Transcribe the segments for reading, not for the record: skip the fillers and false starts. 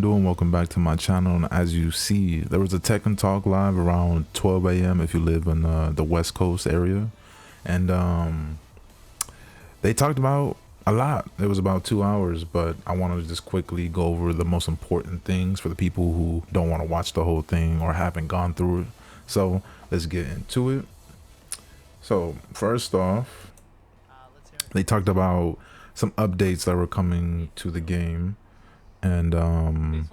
doing? Welcome back to my channel. And as you see, there was a Tekken Talk live around 12 a.m. if you live in the West Coast area. And they talked about a lot. It was about 2 hours, but I wanted to just quickly go over the most important things for the people who don't want to watch the whole thing or haven't gone through it. So let's get into it. So first off, they talked about some updates that were coming to the game. And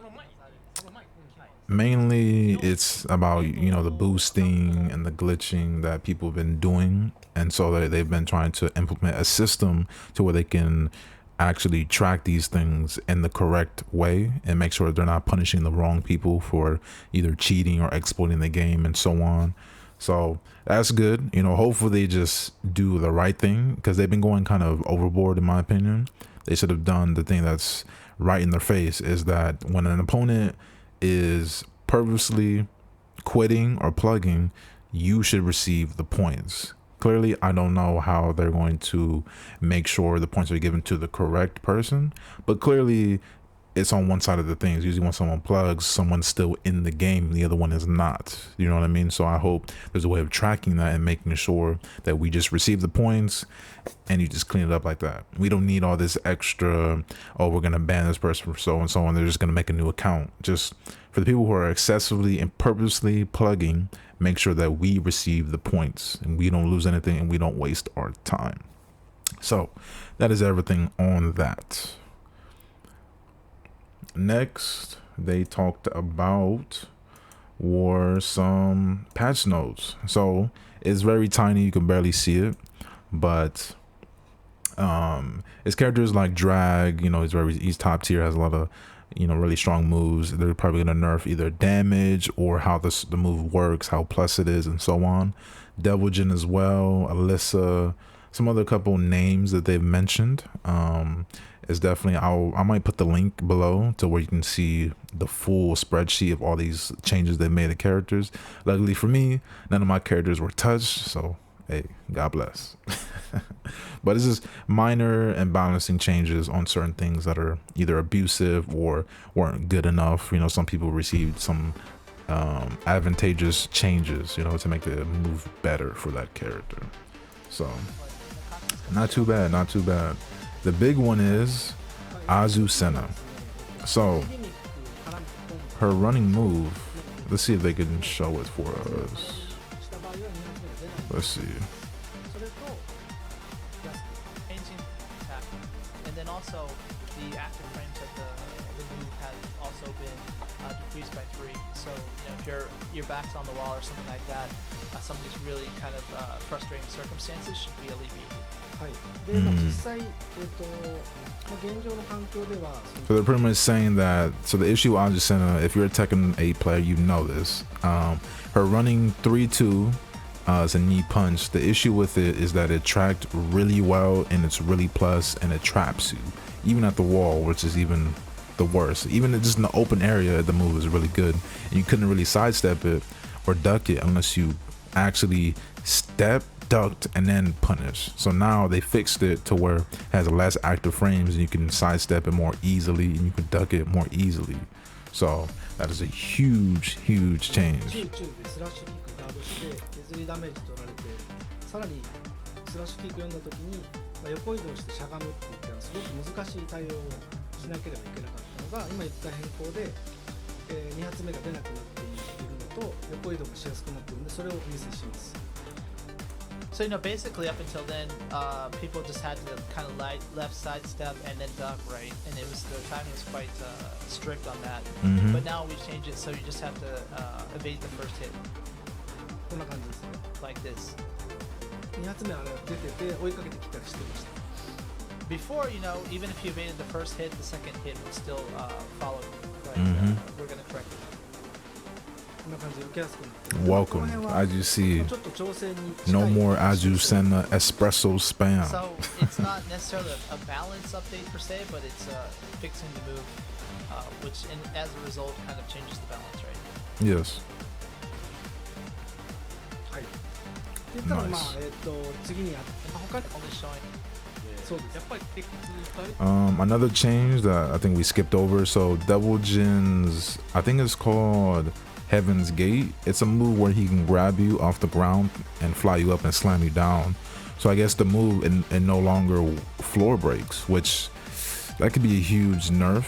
mainly it's about, you know, the boosting and the glitching that people have been doing, and so they've been trying to implement a system to where they can actually track these things in the correct way and make sure they're not punishing the wrong people for either cheating or exploiting the game and so on. So that's good. You know, hopefully they just do the right thing, because they've been going kind of overboard in my opinion. They should have done the thing that's right in their face, is that when an opponent is purposely quitting or plugging, you should receive the points. Clearly, I don't know how they're going to make sure the points are given to the correct person, but clearly it's on one side of the things. Usually when someone plugs, someone's still in the game, the other one is not. You know what I mean? So I hope there's a way of tracking that and making sure that we just receive the points and you just clean it up like that. We don't need all this extra, oh, we're gonna ban this person for so and so, and they're just gonna make a new account. Just for the people who are excessively and purposely plugging, make sure that we receive the points and we don't lose anything and we don't waste our time. So that is everything on that. Next, they talked about were some patch notes. So it's very tiny, you can barely see it, but his characters like Drag, you know, he's top tier, has a lot of, you know, really strong moves. They're probably gonna nerf either damage or how the move works, how plus it is, and so on. Deviljin as well, Alyssa, some other couple names that they've mentioned. Is definitely, I might put the link below to where you can see the full spreadsheet of all these changes they made to characters. Luckily for me, none of my characters were touched, so hey, God bless. But it's just minor and balancing changes on certain things that are either abusive or weren't good enough. You know, some people received some advantageous changes, you know, to make the move better for that character. So not too bad, not too bad. The big one is Azucena. So her running move, let's see if they can show it for us. Let's see. And then also the active frames of the move have also been decreased by 3. So, you know, if your back's on the wall or something like that, some of these really kind of frustrating circumstances should be alleviated. So they're pretty much saying that, so the issue with Azucena, if you're a Tekken 8 player, you know this. Her running 3-2 is a knee punch. The issue with it is that it tracked really well and it's really plus, and it traps you, even at the wall, which is even the worst. Even just in the open area, the move is really good, and you couldn't really sidestep it or duck it unless you actually step, ducked, and then punish. So now they fixed it to where it has less active frames and you can sidestep it more easily and you can duck it more easily. So that is a huge change. So, you know, basically up until then, people just had to kind of left side step and then duck right, and it was, the timing was quite strict on that. But now we changed it so you just have to evade the first hit. Like this. Before, you know, even if you evaded the first hit, the second hit would still follow. But we're gonna correct it. Welcome. As you see, no more Azucena espresso spam. So it's not necessarily a balance update per se, but it's fixing the move, which as a result kind of changes the balance, right? Yes. Nice. Only showing そうです。やっぱりテクスタ Another change that I think we skipped over. So Double Jin's, I think it's called Heaven's Gate. It's a move where he can grab you off the ground and fly you up and slam you down. So I guess the move and no longer floor breaks, which that could be a huge nerf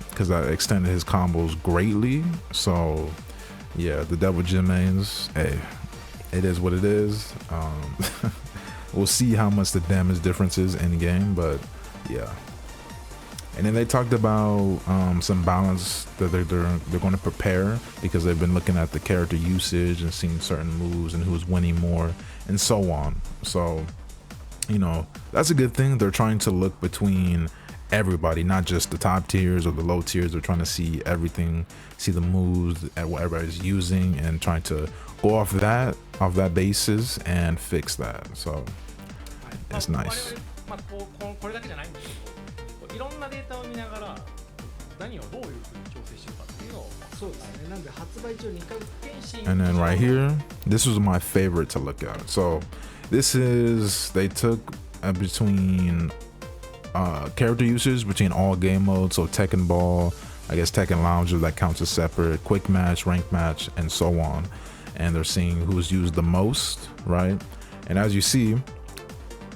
because that extended his combos greatly. So yeah, the Double Jin mains, hey, it is what it is. We'll see how much the damage difference is in game, but yeah. And then they talked about some balance that they're going to prepare because they've been looking at the character usage and seeing certain moves and who's winning more and so on. So, you know, that's a good thing. They're trying to look between everybody, not just the top tiers or the low tiers. They're trying to see everything, see the moves and what everybody's using, and trying to go off that basis and fix that. So it's nice. まあ、これだけじゃないんですけど、いろんなデータを見ながら何をどういうふうに調整してるかっていうのを、そうですね。なんで発売中2ヶ月検診 And then right here, this was my favorite to look at. So this is, they took between character usage between all game modes. So Tekken Ball, I guess Tekken Lounger, that counts as separate, quick match, rank match, and so on. And they're seeing who's used the most, right? And as you see,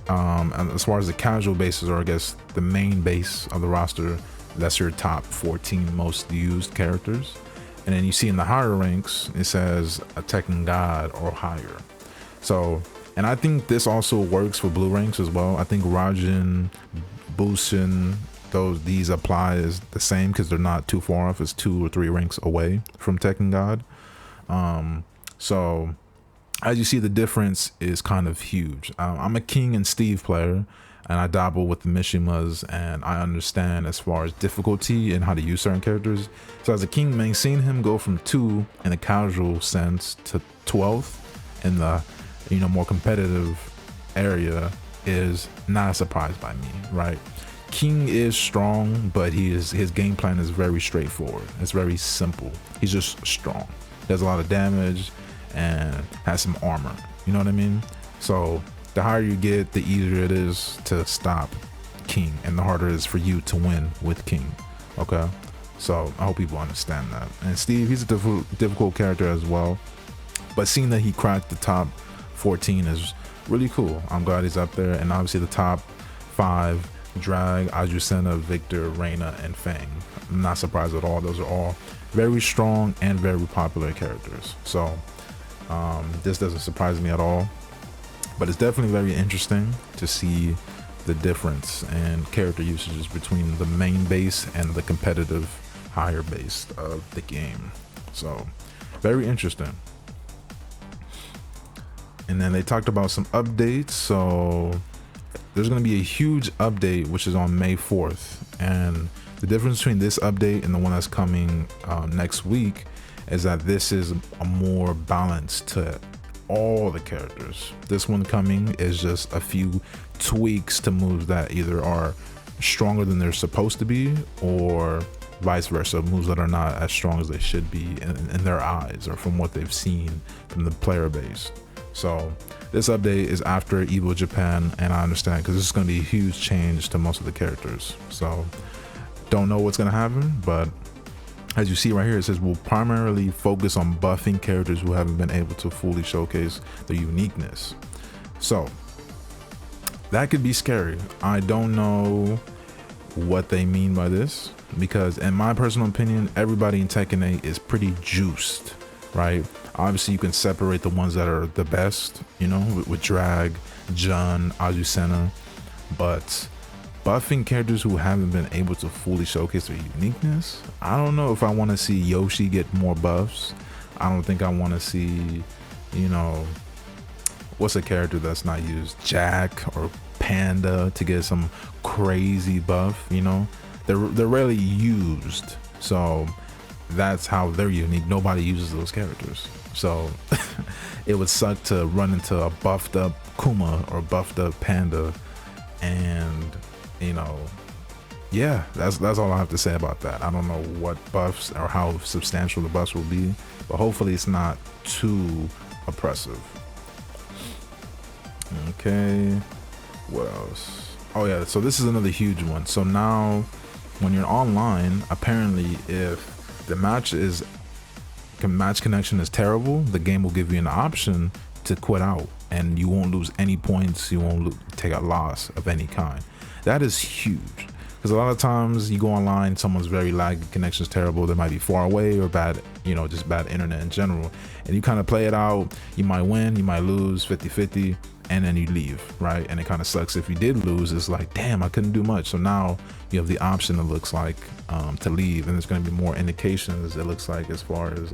and as far as the casual bases, or I guess the main base of the roster, that's your top 14 most used characters. And then you see in the higher ranks, it says a Tekken God or higher. So, and I think this also works for blue ranks as well. I think Rajin, Bushin, these apply as the same because they're not too far off. It's 2 or 3 ranks away from Tekken God. So as you see, the difference is kind of huge. I'm a King and Steve player, and I dabble with the Mishimas, and I understand as far as difficulty and how to use certain characters. So as a King main, seeing him go from 2 in a casual sense to 12th in the, you know, more competitive area is not a surprise by me, right? King is strong, but his game plan is very straightforward. It's very simple. He's just strong. Does a lot of damage and has some armor. You know what I mean? So the higher you get, the easier it is to stop King, and the harder it is for you to win with King. Okay, so I hope people understand that. And Steve, he's a difficult character as well, but seeing that he cracked the top 14 is really cool. I'm glad he's up there. And obviously the top 5, Drag, Azucena, Victor, Reina, and Fang. I'm not surprised at all. Those are all very strong and very popular characters. So this doesn't surprise me at all, but it's definitely very interesting to see the difference in character usages between the main base and the competitive higher base of the game. So very interesting. And then they talked about some updates. So there's going to be a huge update which is on May 4th, and the difference between this update and the one that's coming next week is that this is a more balanced to all the characters. This one coming is just a few tweaks to moves that either are stronger than they're supposed to be, or vice versa, moves that are not as strong as they should be in their eyes or from what they've seen from the player base. So this update is after Evo Japan, and I understand because this is going to be a huge change to most of the characters. So don't know what's going to happen, but as you see right here, it says we'll primarily focus on buffing characters who haven't been able to fully showcase their uniqueness. So that could be scary. I don't know what they mean by this, because in my personal opinion, everybody in Tekken 8 is pretty juiced, right? Obviously you can separate the ones that are the best, you know, with Drag, Jun, Azucena, but buffing characters who haven't been able to fully showcase their uniqueness, I don't know if I want to see Yoshi get more buffs. I don't think I want to see, you know, what's a character that's not used, Jack or Panda, to get some crazy buff. You know, they're rarely used, so that's how they're unique. Nobody uses those characters, so it would suck to run into a buffed up Kuma or buffed up Panda, and you know, yeah, that's all I have to say about that. I don't know what buffs or how substantial the buffs will be, but hopefully it's not too oppressive. Okay, what else? Oh yeah, so this is another huge one. So now when you're online, apparently if the match connection is terrible, the game will give you an option to quit out, and you won't lose any points, you won't take a loss of any kind. That is huge, because a lot of times you go online, someone's very laggy, connection's terrible, they might be far away or bad, just bad internet in general, and you kind of play it out. You might win, you might lose 50-50, and then you leave, right? And it kind of sucks. If you did lose, it's like, damn, I couldn't do much. So now you have the option, it looks like, to leave, and there's going to be more indications, it looks like, as far as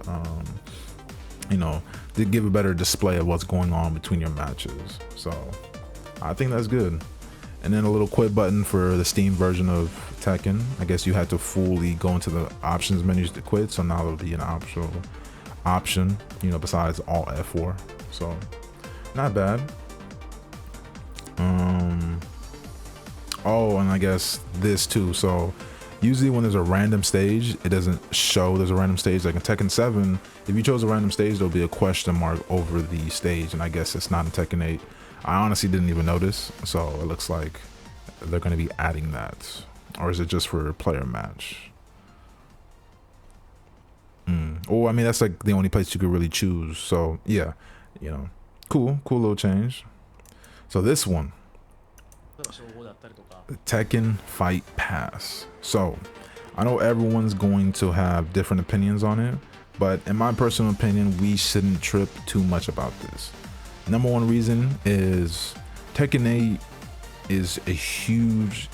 to give a better display of what's going on between your matches. So I think that's good. And then a little quit button for the Steam version of Tekken. I guess you had to fully go into the options menus to quit, so now there'll be an optional option, besides Alt F4. So not bad. Oh, and I guess this too. So usually when there's a random stage, it doesn't show there's a random stage. Like in Tekken 7, if you chose a random stage, there'll be a question mark over the stage, and I guess it's not in Tekken 8. I honestly didn't even notice, so it looks like they're going to be adding that. Or is it just for a player match? Oh, I mean, that's like the only place you could really choose. So yeah, cool little change. So this one, 称号だったりとか the Tekken Fight Pass. So I know everyone's going to have different opinions on it, but in my personal opinion, we shouldn't trip too much about this. Number one reason is Tekken 8 is a huge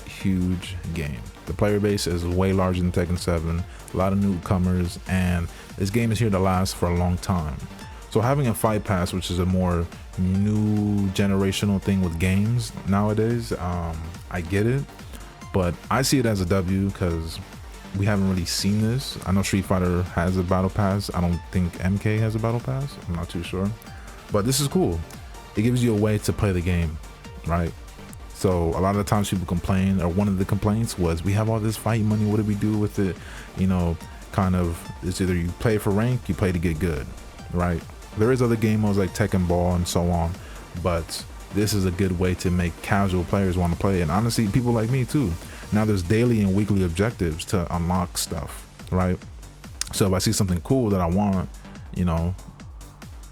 game. The player base is way larger than Tekken 7, a lot of newcomers, and this game is here to last for a long time. So having a Fight Pass, which is a more new generational thing with games nowadays, I get it, but I see it as a W because we haven't really seen this. I know Street Fighter has a battle pass. I don't think MK has a battle pass. I'm not too sure, but this is cool. It gives you a way to play the game, right? So a lot of the times people complain, or one of the complaints was, we have all this fight money, what do we do with it? Kind of, it's either you play for rank, you play to get good, right? There is other game modes like Tekken Ball and so on, but this is a good way to make casual players want to play, and honestly, people like me too. Now there's daily and weekly objectives to unlock stuff, right? So if I see something cool that I want,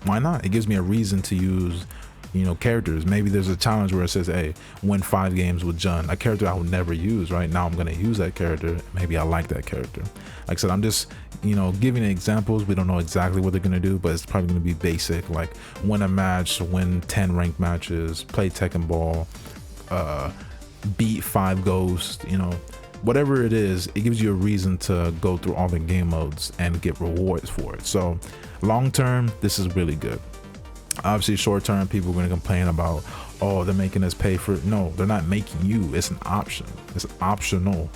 why not? It gives me a reason to use, characters. Maybe there's a challenge where it says, hey, win 5 games with Jun, a character I would never use. Right now I'm going to use that character. Maybe I like that character. Like I said, I'm just giving examples. We don't know exactly what they're going to do, but it's probably going to be basic, like win a match, win 10 ranked matches, play Tekken Ball, beat 5 ghosts, whatever it is. It gives you a reason to go through all the game modes and get rewards for it. So long term, this is really good. Obviously short term, people are going to complain about, oh, they're making us pay for it. No, they're not making you. It's an option. It's optional.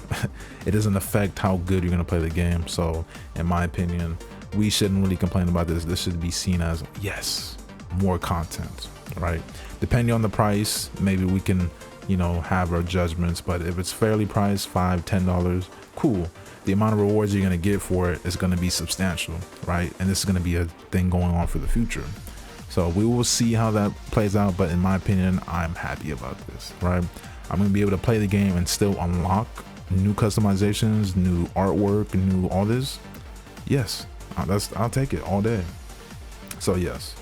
It doesn't affect how good you're going to play the game. So in my opinion, we shouldn't really complain about this. This should be seen as, yes, more content, right? Depending on the price, maybe we can have our judgments, but if it's fairly priced, $5-10, cool. The amount of rewards you're going to get for it is going to be substantial, right? And this is going to be a thing going on for the future. So we will see how that plays out, but in my opinion, I'm happy about this, right? I'm going to be able to play the game and still unlock new customizations, new artwork, new all this. Yes, I'll take it all day. So yes,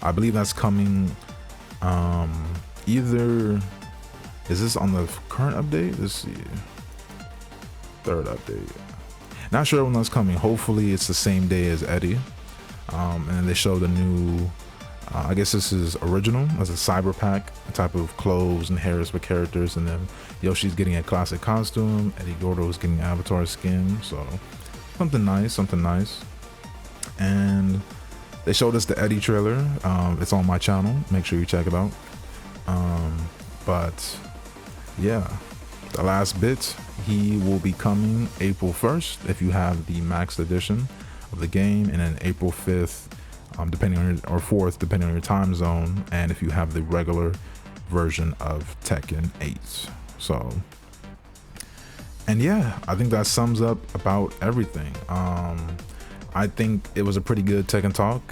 I believe that's coming. Either is this on the current update? Let's see, 3rd update. Not sure when that's coming. Hopefully it's the same day as Eddy. And then they showed a new, I guess this is original, as a cyber pack, a type of clothes and hairs for characters, and then Yoshi's getting a classic costume, Eddy Gordo is getting avatar skin, so something nice. And they showed us the Eddy trailer. It's on my channel, make sure you check it out. But yeah, the last bit, he will be coming April 1st if you have the maxed edition of the game, and then April 5th, depending on or 4th, depending on your time zone, and if you have the regular version of Tekken 8. So, and yeah, I think that sums up about everything. I think it was a pretty good Tekken talk.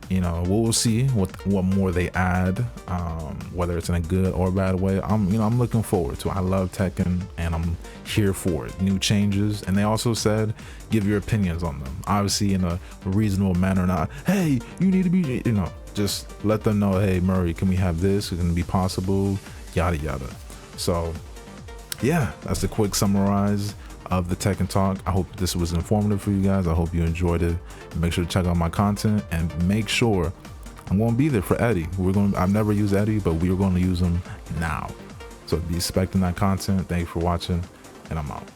you know, we'll see what more they add, whether it's in a good or bad way. I'm looking forward to it. I love Tekken and I'm here for it. New changes, and they also said give your opinions on them, obviously in a reasonable manner, not hey you need to be, you know, just let them know, hey Murray, can we have this, can it be possible, yada yada. So yeah, that's a quick summarize of the Tekken talk. I hope this was informative for you guys. I hope you enjoyed it. Make sure to check out my content and make sure I'm going to be there for Eddy. I've never used Eddy, but we're going to use him now. So be expecting that content. Thank you for watching, and I'm out.